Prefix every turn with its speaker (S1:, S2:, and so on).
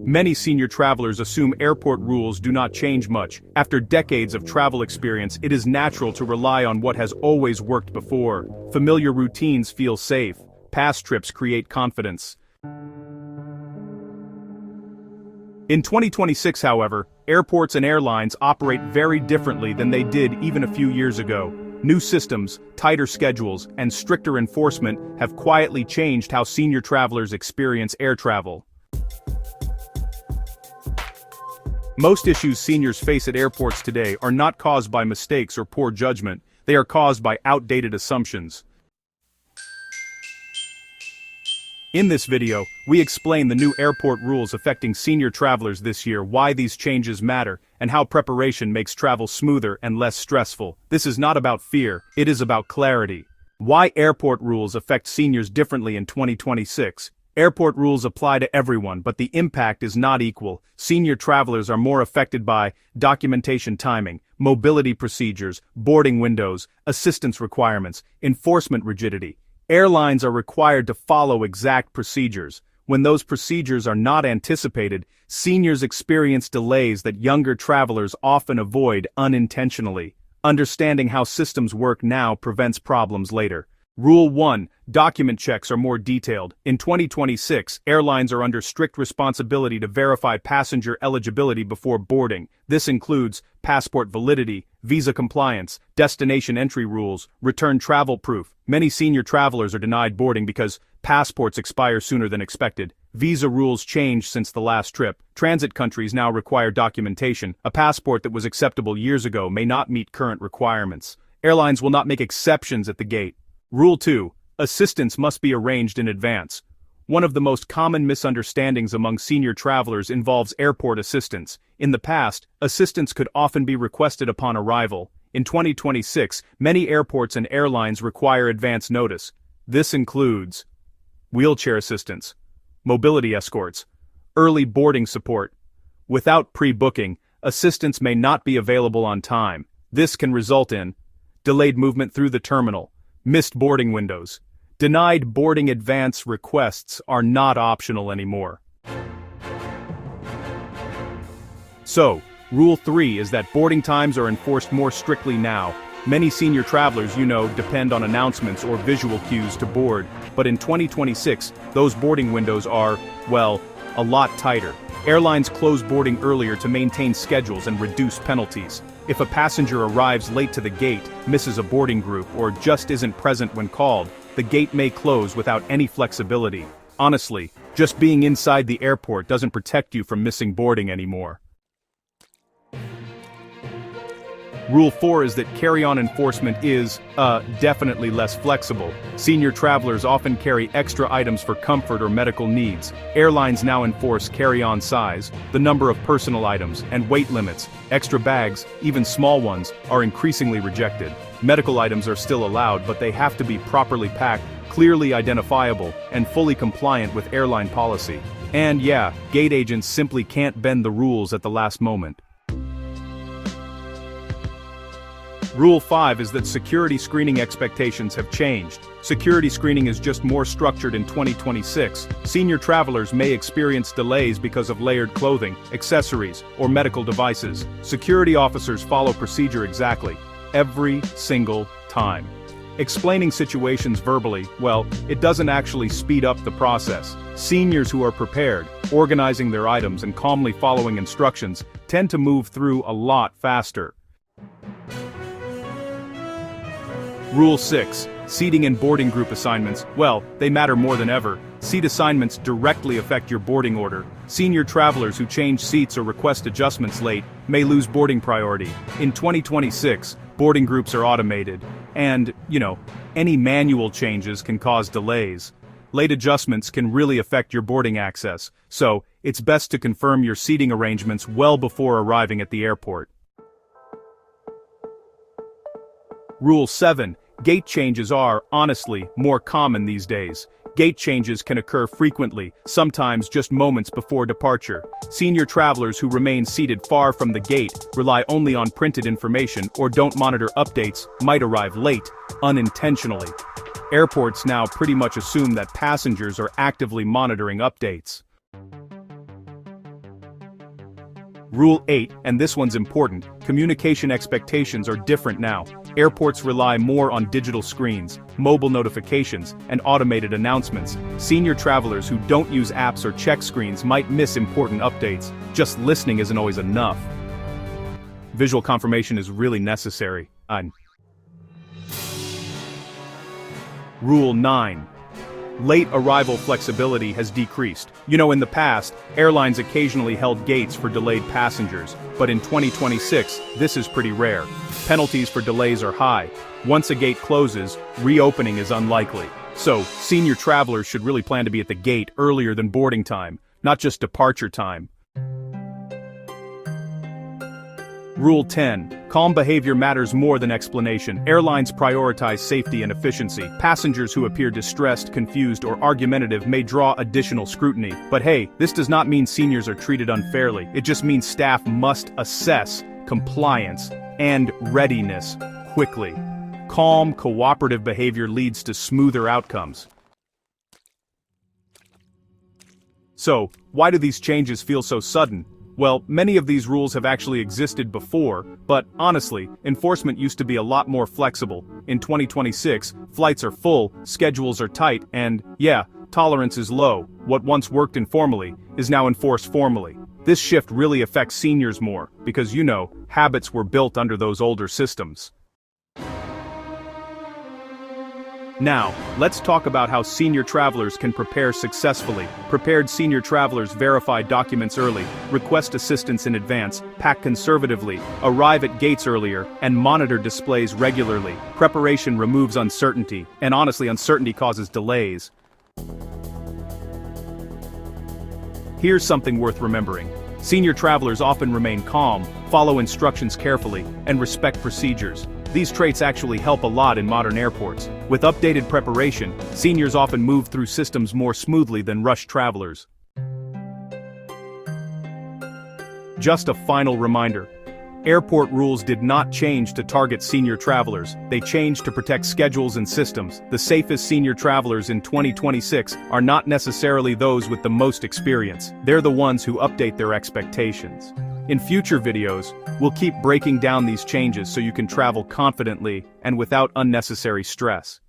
S1: Many senior travelers assume airport rules do not change much. After decades of travel experience, it is natural to rely on what has always worked before. Familiar routines feel safe. Past trips create confidence. In 2026, however, airports and airlines operate very differently than they did even a few years ago. New systems, tighter schedules, and stricter enforcement have quietly changed how senior travelers experience air travel. Most issues seniors face at airports today are not caused by mistakes or poor judgment, they are caused by outdated assumptions. In this video, we explain the new airport rules affecting senior travelers this year, why these changes matter, and how preparation makes travel smoother and less stressful. This is not about fear, it is about clarity. Why airport rules affect seniors differently in 2026. Airport rules apply to everyone, but the impact is not equal. Senior travelers are more affected by documentation timing, mobility procedures, boarding windows, assistance requirements, enforcement rigidity. Airlines are required to follow exact procedures. When those procedures are not anticipated, seniors experience delays that younger travelers often avoid unintentionally. Understanding how systems work now prevents problems later. Rule 1. Document checks are more detailed. In 2026, airlines are under strict responsibility to verify passenger eligibility before boarding. This includes passport validity, visa compliance, destination entry rules, return travel proof. Many senior travelers are denied boarding because passports expire sooner than expected. Visa rules changed since the last trip. Transit countries now require documentation. A passport that was acceptable years ago may not meet current requirements. Airlines will not make exceptions at the gate. Rule 2. Assistance must be arranged in advance. One of the most common misunderstandings among senior travelers involves airport assistance. In the past, assistance could often be requested upon arrival. In 2026, many airports and airlines require advance notice. This includes wheelchair assistance, mobility escorts, early boarding support. Without pre-booking, assistance may not be available on time. This can result in delayed movement through the terminal, missed boarding windows. Denied boarding advance requests are not optional anymore. So, Rule 3 is that boarding times are enforced more strictly now. Many senior travelers, depend on announcements or visual cues to board, but in 2026, those boarding windows are, a lot tighter. Airlines close boarding earlier to maintain schedules and reduce penalties. If a passenger arrives late to the gate, misses a boarding group, or just isn't present when called, the gate may close without any flexibility. Honestly, just being inside the airport doesn't protect you from missing boarding anymore. Rule 4 is that carry-on enforcement is, definitely less flexible. Senior travelers often carry extra items for comfort or medical needs. Airlines now enforce carry-on size, the number of personal items, and weight limits. Extra bags, even small ones, are increasingly rejected. Medical items are still allowed, but they have to be properly packed, clearly identifiable, and fully compliant with airline policy. And gate agents simply can't bend the rules at the last moment. Rule 5 is that security screening expectations have changed. Security screening is just more structured in 2026. Senior travelers may experience delays because of layered clothing, accessories, or medical devices. Security officers follow procedure exactly, every single time. Explaining situations verbally, it doesn't actually speed up the process. Seniors who are prepared, organizing their items and calmly following instructions, tend to move through a lot faster. Rule 6. Seating and boarding group assignments. They matter more than ever. Seat assignments directly affect your boarding order. Senior travelers who change seats or request adjustments late may lose boarding priority. In 2026, boarding groups are automated. And, any manual changes can cause delays. Late adjustments can really affect your boarding access. So, it's best to confirm your seating arrangements well before arriving at the airport. Rule 7. Gate changes are, honestly, more common these days. Gate changes can occur frequently, sometimes just moments before departure. Senior travelers who remain seated far from the gate, rely only on printed information, or don't monitor updates, might arrive late, unintentionally. Airports now pretty much assume that passengers are actively monitoring updates. Rule 8, and this one's important, communication expectations are different now. Airports rely more on digital screens, mobile notifications, and automated announcements. Senior travelers who don't use apps or check screens might miss important updates. Just listening isn't always enough. Visual confirmation is really necessary. Rule 9. Late arrival flexibility has decreased. In the past, airlines occasionally held gates for delayed passengers, but in 2026, this is pretty rare. Penalties for delays are high. Once a gate closes, reopening is unlikely. So, senior travelers should really plan to be at the gate earlier than boarding time, not just departure time. Rule 10. Calm behavior matters more than explanation. Airlines prioritize safety and efficiency. Passengers who appear distressed, confused, or argumentative may draw additional scrutiny. But hey, this does not mean seniors are treated unfairly. It just means staff must assess compliance and readiness quickly. Calm, cooperative behavior leads to smoother outcomes. So, why do these changes feel so sudden? Well, many of these rules have actually existed before, but honestly, enforcement used to be a lot more flexible. In 2026, flights are full, schedules are tight, and, yeah, tolerance is low. What once worked informally is now enforced formally. This shift really affects seniors more, because habits were built under those older systems. Now, let's talk about how senior travelers can prepare successfully. Prepared senior travelers verify documents early, request assistance in advance, pack conservatively, arrive at gates earlier, and monitor displays regularly. Preparation removes uncertainty, and honestly, uncertainty causes delays. Here's something worth remembering. Senior travelers often remain calm, follow instructions carefully, and respect procedures. These traits actually help a lot in modern airports. With updated preparation, seniors often move through systems more smoothly than rushed travelers. Just a final reminder. Airport rules did not change to target senior travelers. They changed to protect schedules and systems. The safest senior travelers in 2026 are not necessarily those with the most experience. They're the ones who update their expectations. In future videos, we'll keep breaking down these changes so you can travel confidently and without unnecessary stress.